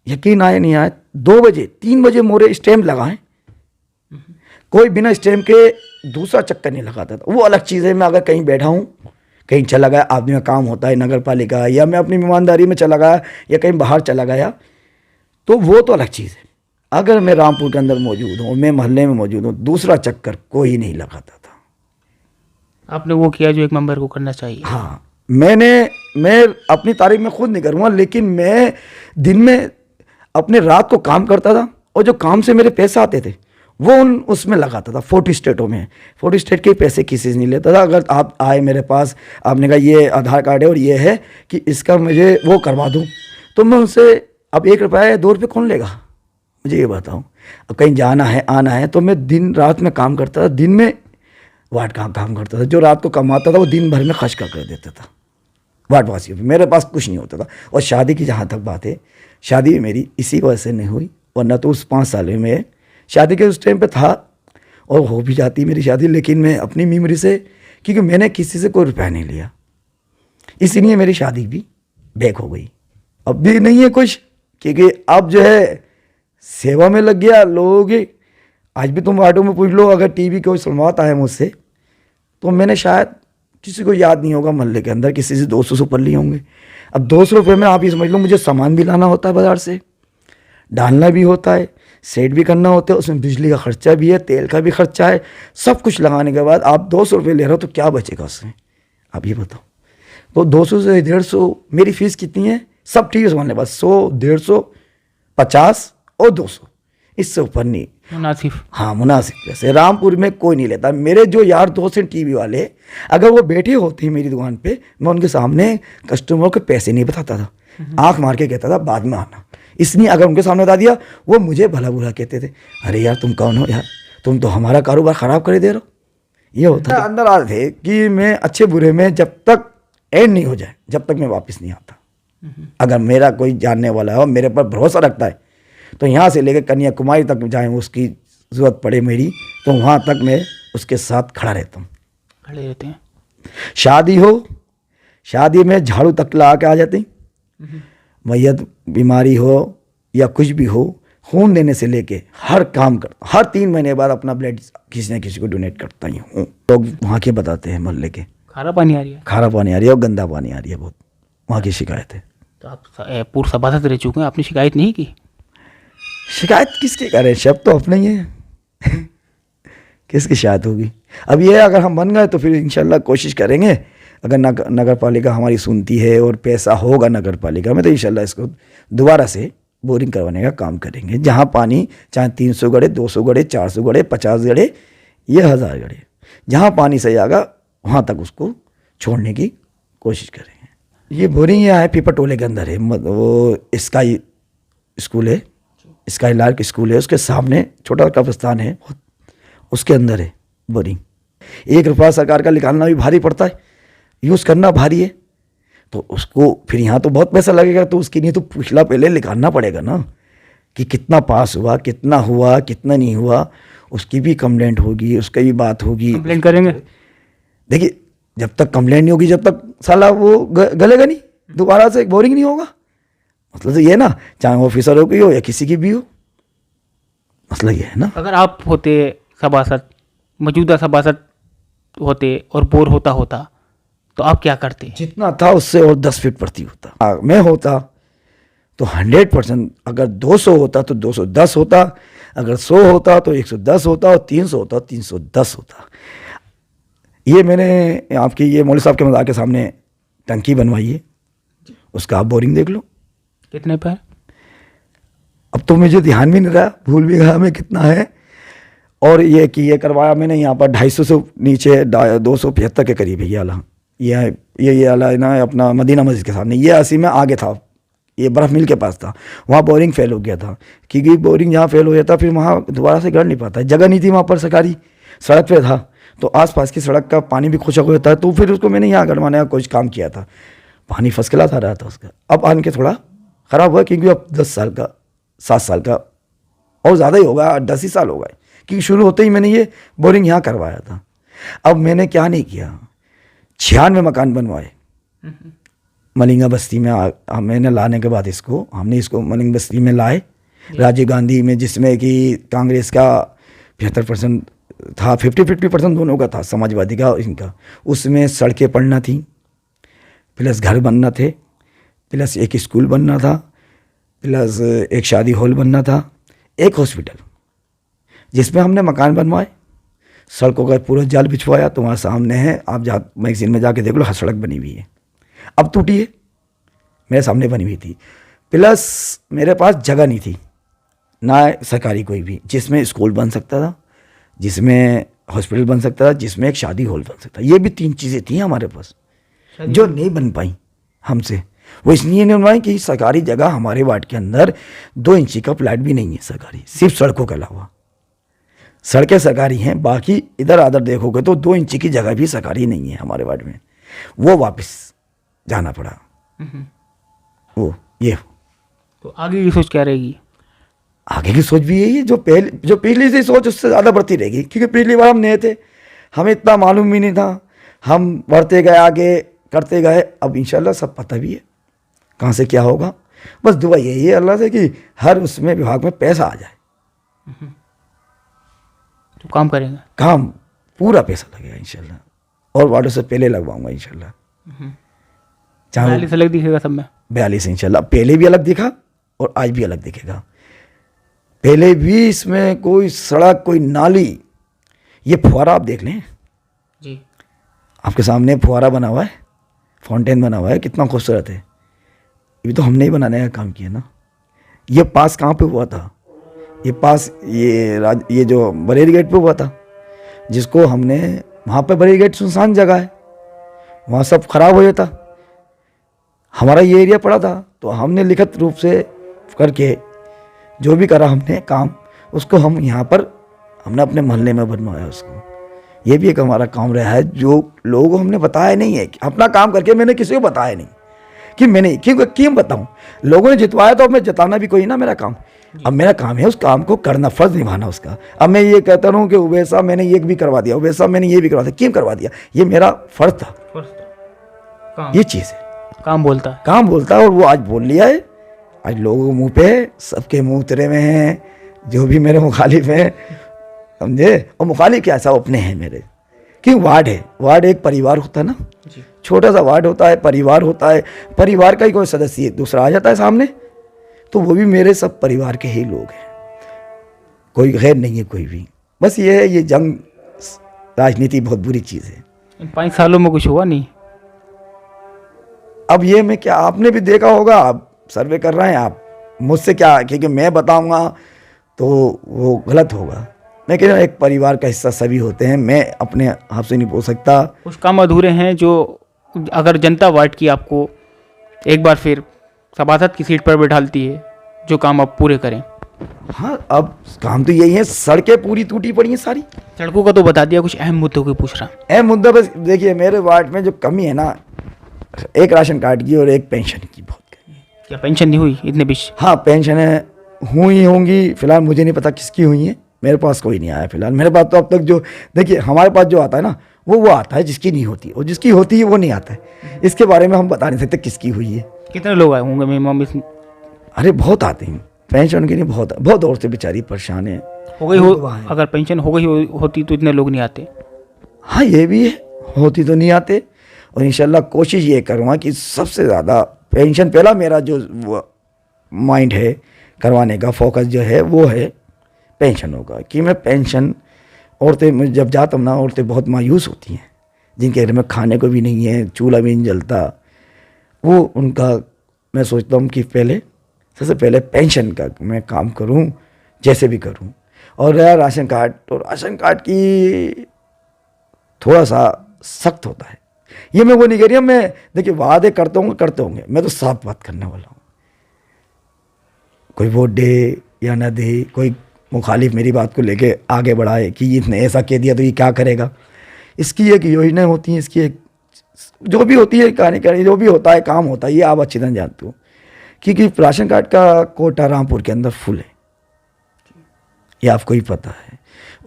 यकीन आए नहीं आए, 2 बजे 3 बजे मोरे स्टैम्प लगाएं, कोई बिना स्टैम्प के दूसरा चक्कर नहीं लगाता था। वो अलग चीज़ है। मैं अगर कहीं बैठा हूँ, कहीं चला गया, आदमी का काम होता है नगर पालिका, या मैं अपनी ईमानदारी में चला गया, या कहीं बाहर चला गया, तो वो तो अलग चीज़ है। अगर मैं रामपुर के अंदर मौजूद हूँ, मैं मोहल्ले में मौजूद हूँ, दूसरा चक्कर कोई नहीं लगाता था। आपने वो किया जो एक मेंबर को करना चाहिए। हाँ, मैं अपनी तारीफ में खुद नहीं करूँगा, लेकिन मैं दिन में अपने रात को काम करता था, और जो काम से मेरे पैसे आते थे वो उसमें लगाता था। 40 स्टेटों में, 40 स्टेट के पैसे किसी से नहीं लेता था। अगर आप आए मेरे पास, आपने कहा ये आधार कार्ड है और ये है कि इसका मुझे वो करवा दूँ, तो मैं उनसे, अब 1 रुपया या 2 रुपये कौन लेगा, मुझे ये बताऊँ। अब कहीं जाना है, आना है, तो मैं दिन रात में काम करता था। दिन में वार्ड का काम करता था, जो रात को कमाता था वो दिन भर में खर्च कर देता था वार्ड वासियों पर। मेरे पास कुछ नहीं होता था। और शादी की जहाँ तक बात है, शादी मेरी इसी वजह से नहीं हुई, वरना तो उस 5 साल में शादी के उस टाइम पे था, और हो भी जाती मेरी शादी, लेकिन मैं अपनी मेमोरी से, क्योंकि मैंने किसी से कोई रुपया नहीं लिया, इसीलिए मेरी शादी भी बैक हो गई। अब भी नहीं है कुछ, क्योंकि अब जो है सेवा में लग गया लोगों की। आज भी तुम वार्डों में पूछ लो, अगर टीवी कोई सुनवाता है मुझसे, तो मैंने शायद, किसी को याद नहीं होगा मोहल्ले के अंदर, किसी से 200 से ऊपर लिए होंगे। अब 200 रुपये में आप ये समझ लो, मुझे सामान भी लाना होता है बाज़ार से, डालना भी होता है, सेट भी करना होता है, उसमें बिजली का खर्चा भी है, तेल का भी खर्चा है। सब कुछ लगाने के बाद आप 200 रुपये ले रहे हो, तो क्या बचेगा उसमें, आप ये बताओ। तो 200 से 150, मेरी फ़ीस कितनी है, सब ठीक है समझने, बस 100, 150, 50 और 200, इससे ऊपर नहीं। मुनासिब। हाँ, मुनासिब। जैसे रामपुर में कोई नहीं लेता। मेरे जो यार दोस्त हैं टीवी वाले, अगर वो बैठे होते हैं मेरी दुकान पे, मैं उनके सामने कस्टमर के पैसे नहीं बताता था, आंख मार के कहता था बाद में आना। इसलिए अगर उनके सामने बता दिया, वो मुझे भला बुरा कहते थे, अरे यार तुम कौन हो यार, तुम तो हमारा कारोबार ख़राब कर दे रहे हो। ये होता है। अंदर आते थे कि मैं अच्छे बुरे में जब तक एंड नहीं हो जाए, जब तक मैं वापस नहीं आता। अगर मेरा कोई जानने वाला है और मेरे पर भरोसा रखता है, तो यहाँ से लेकर कन्याकुमारी तक जाए, उसकी ज़रूरत पड़े मेरी, तो वहाँ तक मैं उसके साथ खड़ा रहता हूँ। खड़े रहते हैं। शादी हो, शादी में झाड़ू तक ला के आ जाते हैं। मैयत बीमारी हो या कुछ भी हो, खून देने से लेके हर काम करता, हर 3 महीने बाद अपना ब्लड किसी न किसी को डोनेट करता ही हूँ। लोग वहाँ के बताते हैं मोहल्ले के, खारा पानी आ रही है, खारा पानी आ रही है और गंदा पानी आ रही है, बहुत वहाँ की शिकायत है। तो आप पूर्व सभासद रह चुके हैं, आपने शिकायत नहीं की? शिकायत किसकी करें, शब्द तो अपने ही है। किसकी शिकायत होगी। अब ये अगर हम बन गए तो फिर इंशाल्लाह कोशिश करेंगे, अगर नगर पालिका हमारी सुनती है और पैसा होगा नगर पालिका में, तो इंशाल्लाह इसको दोबारा से बोरिंग करवाने का काम करेंगे। जहाँ पानी चाहे 300 गड़े, 200 गड़े, 400 गड़े, 50 गड़े, ये 1000 गड़े, जहाँ पानी सही आएगा वहाँ तक उसको छोड़ने की कोशिश करेंगे। ये बोरिंग यहाँ है, पीपा टोले के अंदर है, वो स्काई स्कूल है, स्काई लार्क स्कूल है, उसके सामने छोटा कब्रिस्तान है, उसके अंदर है बोरिंग। 1 रुपया सरकार का निकालना भी भारी पड़ता है, यूज़ करना भारी है, तो उसको फिर यहाँ तो बहुत पैसा लगेगा, तो उसके लिए तो पिछला पहले निकालना पड़ेगा ना, कि कितना पास हुआ, कितना हुआ, कितना नहीं हुआ, उसकी भी कंप्लेंट होगी, उसकी भी बात होगी। कंप्लेंट करेंगे। देखिए, जब तक कंप्लेंट नहीं होगी, जब तक साला वो गलेगा नहीं, दोबारा से बोरिंग नहीं होगा। मतलब तो ये ना, चाहे ऑफिसरों की हो या किसी की भी हो, मसला ये है ना। अगर आप होते सभासद, मौजूदा सभासद होते और बोर होता तो आप क्या करते? जितना था उससे और 10 फीट बढ़ती होता। मैं होता तो 100% अगर 200 होता तो 210 होता, अगर 100 होता तो 110 होता, और 300 होता 310 होता। ये मैंने आपकी ये मौलवी साहब के मज़ार के सामने टंकी बनवाई है, उसका आप बोरिंग देख लो। कितने पे है? अब तो मुझे ध्यान भी नहीं रहा, भूल भी गया मैं कितना है। और ये कि ये करवाया मैंने यहाँ पर 250 से नीचे 275 के करीब है ये आला। ये आला है ना अपना मदीना मस्जिद के सामने, ये 80 में आगे था, ये बर्फ़ मिल के पास था, वहाँ बोरिंग फेल हो गया था। क्योंकि बोरिंग जहाँ फेल हो जाता फिर वहाँ दोबारा से गढ़ नहीं पाता, जगह नहीं थी वहाँ पर, सरकारी सड़क पे था, तो आसपास की सड़क का पानी भी खुशक हो जाता है। तो फिर उसको मैंने यहाँ गढ़वाने का कुछ काम किया था, पानी फर्स्ट क्लास आ रहा था उसका। अब आन के थोड़ा ख़राब हुआ, क्योंकि अब 10 साल का 7 साल का और ज़्यादा ही होगा, 10 ही साल हो गए, क्योंकि शुरू होते ही मैंने ये बोरिंग यहाँ करवाया था। अब मैंने क्या नहीं किया, 96 मकान बनवाए मलिंगा बस्ती में। मैंने लाने के बाद हमने इसको मलिंगा बस्ती में लाए, राजीव गांधी में, जिसमें कि कांग्रेस का 75% था, 50-50% दोनों का था, समाजवादी का और इनका। उसमें सड़कें पड़ना थी, प्लस घर बनना थे, प्लस एक स्कूल बनना था, प्लस एक शादी हॉल बनना था, एक हॉस्पिटल, जिसमें हमने मकान बनवाए, सड़कों का पूरा जाल बिछवाया। तो वहाँ सामने है, आप मैगजीन में जाके देख लो, हर सड़क बनी हुई है, अब टूटी है, मेरे सामने बनी हुई थी। प्लस मेरे पास जगह नहीं थी ना सरकारी कोई भी, जिसमें स्कूल बन सकता था, जिसमें हॉस्पिटल बन सकता था, जिसमें एक शादी हॉल बन सकता था। ये भी 3 चीज़ें थी हमारे पास जो नहीं बन पाई हमसे। वो इसलिए नहीं बनवाई कि सरकारी जगह हमारे वार्ड के अंदर 2 इंची का प्लाट भी नहीं है सरकारी, सिर्फ सड़कों के अलावा। सड़कें सरकारी हैं, बाकी इधर आधर देखोगे तो 2 इंची की जगह भी सरकारी नहीं है हमारे वार्ड में, वो वापस जाना पड़ा। वो ये तो आगे की सोच क्या रहेगी? आगे की सोच भी यही है, जो पिछली से सोच उससे ज़्यादा बढ़ती रहेगी, क्योंकि पिछली बार हम नए थे, हमें इतना मालूम भी नहीं था, हम बढ़ते गए आगे करते गए। अब इंशाल्लाह सब पता भी है कहाँ से क्या होगा। बस दुआ यही है अल्लाह से कि हर उसमें विभाग में पैसा आ जाए, तो काम करेंगे, काम पूरा पैसा लगेगा इंशाल्लाह, और वार्डों से पहले लगवाऊंगा इंशाल्लाह। 42 अलग दिखेगा सब में? 42 इंशाल्लाह, पहले भी अलग दिखा और आज भी अलग दिखेगा। पहले भी इसमें कोई सड़क, कोई नाली, ये फुहारा आप देख लें जी, आपके आपके सामने फुहारा बना हुआ है, फाउंटेन बना हुआ है, कितना खूबसूरत है। ये तो हमने ही बनाने का काम किया ना। ये पास कहाँ पे हुआ था, ये पास ये जो बरेली गेट पे हुआ था, जिसको हमने वहाँ पे, बरेली गेट सुनसान जगह है, वहाँ सब खराब हो जाता, हमारा ये एरिया पड़ा था, तो हमने लिखित रूप से करके जो भी करा हमने काम, उसको हम यहाँ पर हमने अपने मोहल्ले में बनवाया उसको। ये भी एक हमारा काम रहा है, जो लोगों को हमने बताया नहीं है, अपना काम करके मैंने किसी को बताया नहीं कि मैंने क्यों बताऊं। लोगों ने जितवाया तो अब मैं जताना भी कोई ना मेरा काम। अब मेरा काम है उस काम को करना, फर्ज निभाना उसका। अब मैं ये कहता हूँ कि उबैद साहब मैंने ये भी करवा दिया, उबैद साहब मैंने ये भी करवा दिया, क्यों करवा दिया, ये मेरा फर्ज था, ये चीज़ है। काम बोलता है, काम बोलता है, और वो आज बोल लिया है। आज लोगों के मुंह पे, सबके मुंह उतरे में हैं, जो भी मेरे मुखालिफ हैं, समझे। और मुखालिफ क्या, सब अपने हैं मेरे, क्यों वार्ड है, वार्ड एक परिवार होता है ना, छोटा सा वार्ड होता है, परिवार होता है, परिवार का ही कोई सदस्य दूसरा आ जाता है सामने, तो वो भी मेरे सब परिवार के ही लोग हैं, कोई गैर नहीं है कोई भी। बस ये है, ये जंग राजनीति बहुत बुरी चीज़ है। इन 5 सालों में कुछ हुआ नहीं? अब ये मैं क्या, आपने भी देखा होगा, आप सर्वे कर रहे हैं, आप मुझसे क्या, क्योंकि मैं बताऊंगा तो वो गलत होगा। मैं कह रहा हूँ एक परिवार का हिस्सा सभी होते हैं, मैं अपने हाथ से नहीं बोल सकता। कुछ काम अधूरे हैं जो अगर जनता वार्ड की आपको एक बार फिर सभासद की सीट पर बैठालती है, जो काम आप पूरे करें? हाँ, अब काम तो यही है, सड़कें पूरी टूटी पड़ी हैं सारी। सड़कों का तो बता दिया, कुछ अहम मुद्दों को पूछ रहा। अहम मुद्दा बस देखिए, मेरे वार्ड में जो कमी है ना, एक राशन कार्ड की और एक पेंशन की बहुत कमी है। क्या पेंशन नहीं हुई इतने बीच? हाँ, पेंशनें हुई होंगी, फिलहाल मुझे नहीं पता किसकी हुई है, मेरे पास कोई नहीं आया फिलहाल। मेरे पास तो अब तक जो, देखिए हमारे पास जो आता है ना, वो आता है जिसकी नहीं होती, और जिसकी होती है वो नहीं आता है। इसके बारे में हम बता नहीं सकते किसकी हुई है। कितने लोग आए होंगे मिनिमम इस? अरे बहुत आते हैं पेंशन के लिए, बहुत औरतें बेचारी परेशान है। हो गई अगर पेंशन हो गई होती तो इतने लोग नहीं आते। हाँ, ये भी है, होती तो नहीं आते। और इंशाल्लाह कोशिश ये करूँगा कि सबसे ज़्यादा पेंशन, पहला मेरा जो माइंड है करवाने का, फोकस जो है वो है पेंशनों का, कि मैं पेंशन। औरतें मैं जब जाता हूँ ना, औरतें बहुत मायूस होती हैं, जिनके घर में खाने को भी नहीं है, चूल्हा भी नहीं जलता, वो उनका मैं सोचता हूँ कि पहले सबसे पहले पेंशन का मैं काम करूँ, जैसे भी करूँ। और रहा राशन कार्ड, तो राशन कार्ड की थोड़ा सा सख्त होता है। ये मैं वो नहीं कह रही हूँ, मैं देखिए वादे करते होंगे, मैं तो साफ बात करने वाला हूँ। कोई वोट दे या ना दे, कोई मुखालिफ मेरी बात को लेके आगे बढ़ाए कि इसने ऐसा कह दिया तो ये क्या करेगा, इसकी एक योजना होती है, इसकी एक जो भी होती है कहानी, जो भी होता है काम होता है, ये आप अच्छी तरह जानते हो। क्योंकि राशन कार्ड का कोटा रामपुर के अंदर फुल है, ये आपको ही पता है।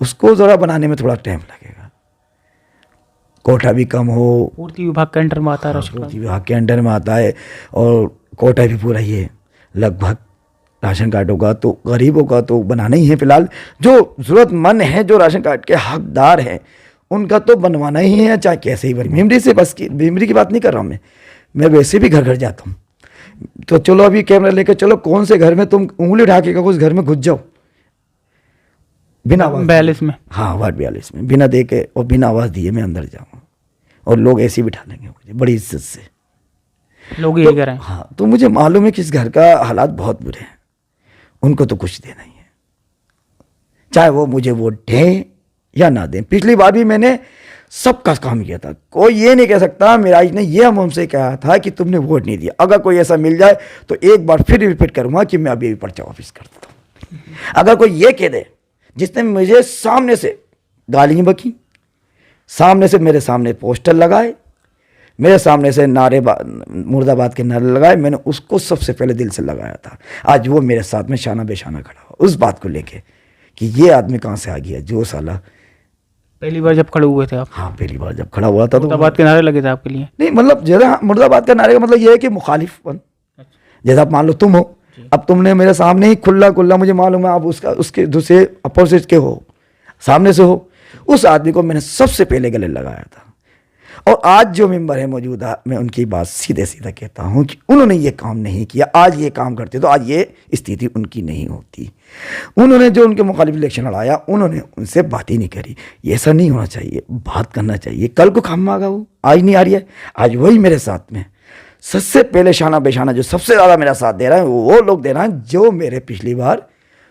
उसको ज़रा बनाने में थोड़ा टाइम लगेगा, कोटा भी कम हो। पूर्ति विभाग के अंडर में आता है राशन कार्ड। पूर्ति विभाग के अंडर में आता है और कोटा भी पूरा ही है लगभग। राशन कार्ड होगा तो गरीबों का तो बनाना ही है। फिलहाल जो ज़रूरतमंद है, जो राशन कार्ड के हकदार हैं, उनका तो बनवाना ही है, चाहे कैसे ही बने। मेमोरी से बस की मेमोरी की बात नहीं कर रहा हूँ मैं वैसे भी घर घर जाता हूँ। तो चलो अभी कैमरा लेकर चलो, कौन से घर में तुम उंगली उठा के उस घर में घुस जाओ बिना आवाज़ 42 में। हाँ, वार्ड 42 में बिना दे के और बिना आवाज़ दिए मैं अंदर जाऊँ, और लोग ऐसे ही बिठा लेंगे मुझे बड़ी इज्जत से। लोग यही कह रहे हैं। हाँ, तो मुझे मालूम है कि इस घर का हालात बहुत बुरे हैं, उनको तो कुछ देना ही है, चाहे वो मुझे वोट दें या ना दें। पिछली बार भी मैंने सबका काम किया था, कोई ये नहीं कह सकता मिराज ने ये हमसे कहा था कि तुमने वोट नहीं दिया। अगर कोई ऐसा मिल जाए तो एक बार फिर रिपीट करूंगा कि मैं अभी पर्चा ऑफिस कर देता हूँ। अगर कोई ये कह दे, जिसने मुझे सामने से गालियाँ बकी, सामने से मेरे सामने पोस्टर लगाए, मेरे सामने से नारे मुर्दाबाद के नारे लगाए, मैंने उसको सबसे पहले दिल से लगाया था। आज वो मेरे साथ में शाना बेशाना खड़ा हुआ उस बात को लेके कि ये आदमी कहाँ से आ गया, जो साला। पहली बार जब खड़े हुए थे आप? हाँ, पहली बार जब खड़ा हुआ था तो मुर्दाबाद के नारे लगे थे आपके लिए? नहीं, मतलब जैसा मुर्दाबाद का नारे का मतलब ये है कि मुखालिफपन। जैसा आप मान लो तुम हो, अब तुमने मेरे सामने ही खुला मुझे मालूम है आप उसके दूसरे अपोजिट के हो, सामने से हो, उस आदमी को मैंने सबसे पहले गले लगाया था। और आज जो मेंबर है मौजूदा, मैं उनकी बात सीधे सीधा कहता हूं कि उन्होंने ये काम नहीं किया। आज ये काम करते तो आज ये स्थिति उनकी नहीं होती। उन्होंने जो उनके मुखालिफ इलेक्शन लड़ाया, उन्होंने उनसे बात ही नहीं करी। ये ऐसा नहीं होना चाहिए, बात करना चाहिए। कल को काम मांगा वो, आज नहीं आ रही है, आज वही मेरे साथ में सबसे पहले शाना बेशाना जो सबसे ज़्यादा मेरा साथ दे रहा है, वो लोग दे रहा है जो मेरे पिछली बार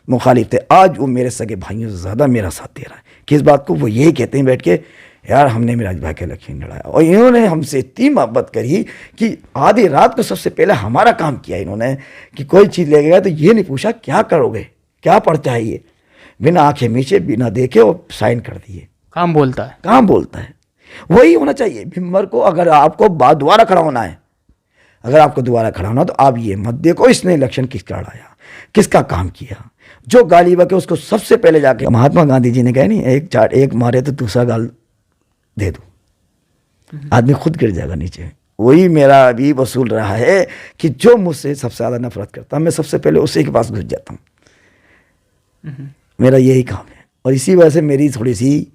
मुखालिफ थे। आज वो मेरे सगे भाइयों से ज़्यादा मेरा साथ दे रहा है। किस बात को? वो यही कहते हैं बैठ के, यार हमने मिराज भाई के इलेक्शन लड़ाया और इन्होंने हमसे इतनी मोहब्बत करी कि आधी रात को सबसे पहले हमारा काम किया इन्होंने, कि कोई चीज़ ले गया तो ये नहीं पूछा क्या करोगे, क्या पढ़ता है ये, बिना आंखें मीचे बिना देखे और साइन कर दिए। काम बोलता है, काम बोलता है। वही होना चाहिए मेंबर को। अगर आपको दोबारा खड़ा होना है, अगर आपको दोबारा खड़ा होना तो आप ये मत देखो इसने इलेक्शन किसका लड़ाया, किसका काम किया। जो गाली बके उसको सबसे पहले जाके, महात्मा गांधी जी ने कहा नहीं, एक मारे तो दूसरा गाल दे दो, आदमी खुद गिर जाएगा नीचे। वही मेरा अभी वसूल रहा है कि जो मुझसे सबसे ज़्यादा नफरत करता, मैं सबसे पहले उसी के पास घुस जाता हूँ। मेरा यही काम है। और इसी वजह से मेरी थोड़ी सी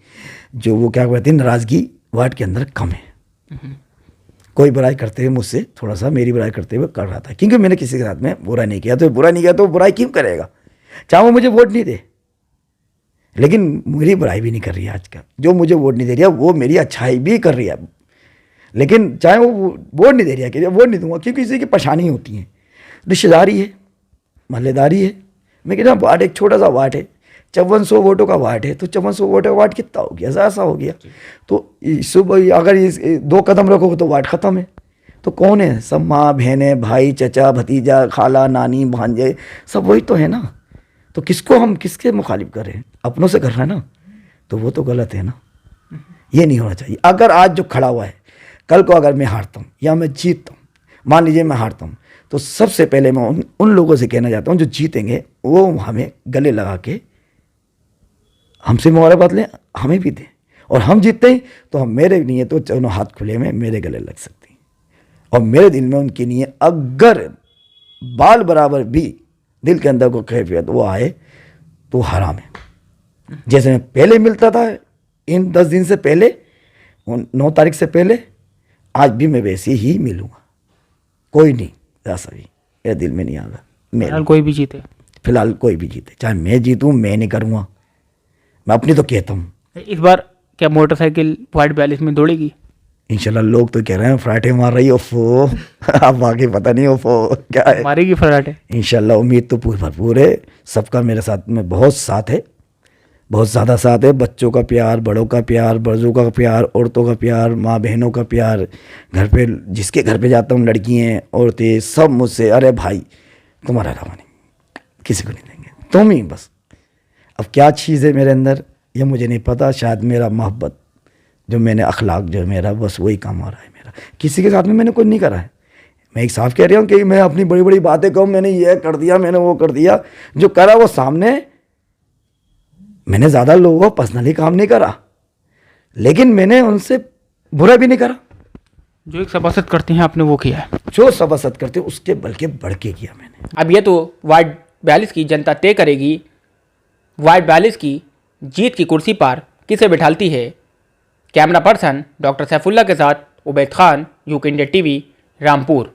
जो वो क्या कहते हैं नाराज़गी वार्ड के अंदर कम है। कोई बुराई करते हुए मुझसे थोड़ा सा मेरी बुराई करते हुए कर रहा था, क्योंकि मैंने किसी के साथ में बुरा नहीं किया। तो बुरा नहीं किया तो बुराई क्यों करेगा, चाहे वो मुझे वोट नहीं दे। लेकिन मेरी बुराई भी नहीं कर रही है आज का, जो मुझे वोट नहीं दे रही है वो मेरी अच्छाई भी कर रही है। लेकिन चाहे वो वोट नहीं दे रही है, कि वोट नहीं दूंगा क्योंकि किसी की परेशानी होती है, रिश्तेदारी है, महल्लेदारी है। मैं कह रहा वार्ड एक छोटा सा वार्ड है, 5400 वोटों का वार्ड है, तो 5400 वोटों का वार्ड कितना हो गया, ऐसा हो गया। तो सुबह अगर इस 2 कदम रखोगे तो वार्ड ख़त्म है। तो कौन है? सब माँ बहनें भाई चचा भतीजा खाला नानी भांजे सब वही तो है ना। तो किसको हम किसके मुखालिफ कर रहे हैं? अपनों से कर रहे हैं ना, तो वो तो गलत है ना। ये नहीं होना चाहिए। अगर आज जो खड़ा हुआ है, कल को अगर मैं हारता हूँ या मैं जीतता हूँ, मान लीजिए मैं हारता हूँ, तो सबसे पहले मैं उन लोगों से कहना चाहता हूँ जो जीतेंगे वो हमें गले लगा के हमसे मुबारकबाद लें, हमें भी दें। और हम जीतते हैं तो हम मेरे लिए तो दोनों हाथ खुले में मेरे गले लग सकते हैं। और मेरे दिल में उनके लिए अगर बाल बराबर भी दिल के अंदर को कैफियत वो आए तो हराम है। जैसे मैं पहले मिलता था इन 10 दिन से पहले, 9 तारीख से पहले, आज भी मैं वैसे ही मिलूँगा। कोई नहीं, ऐसा भी मेरे दिल में नहीं आगा। मेरे फिलहाल कोई भी जीते। फिलहाल कोई भी जीते, चाहे मैं जीतूँ, मैं नहीं करूँगा, मैं अपनी तो कहता हूँ। इस बार क्या मोटरसाइकिल वार्ड 42 में दौड़ेगी? इंशाल्लाह, लोग तो कह रहे हैं फराटे मार रही ओफो अब आगे पता नहीं ओफो क्या है। मारेगी फराटे? इंशाल्लाह, उम्मीद तो पूरी भरपूर है, सबका मेरे साथ में बहुत साथ है, बहुत ज़्यादा साथ है। बच्चों का प्यार, बड़ों का प्यार, बुजुर्गों का प्यार, औरतों का प्यार, माँ बहनों का प्यार, घर पे जिसके घर पे जाता हूँ लड़कियाँ औरतें सब मुझसे, अरे भाई तुम्हारा अलावा नहीं किसी को नहीं देंगे, तुम ही बस। अब क्या चीज़ है मेरे अंदर ये मुझे नहीं पता, शायद मेरा मोहब्बत जो मैंने अखलाक जो मेरा, बस वही काम आ रहा है मेरा। किसी के साथ में मैंने कुछ नहीं करा है। मैं एक साफ कह रहा हूँ कि मैं अपनी बड़ी बड़ी बातें कहूँ, मैंने ये कर दिया, मैंने वो कर दिया, जो करा वो सामने। मैंने ज़्यादा लोगों को पर्सनली काम नहीं करा, लेकिन मैंने उनसे बुरा भी नहीं करा। जो एक सभासद करते हैं आपने वो किया है। जो सभासद करते उसके बल्कि बढ़ के किया मैंने। अब ये तो वार्ड 42 की जनता तय करेगी, वार्ड 42 की जीत की कुर्सी पर किसे बिठालती है। कैमरा पर्सन डॉक्टर सैफुल्ला के साथ Ubaid Khan, UK India TV, Rampur.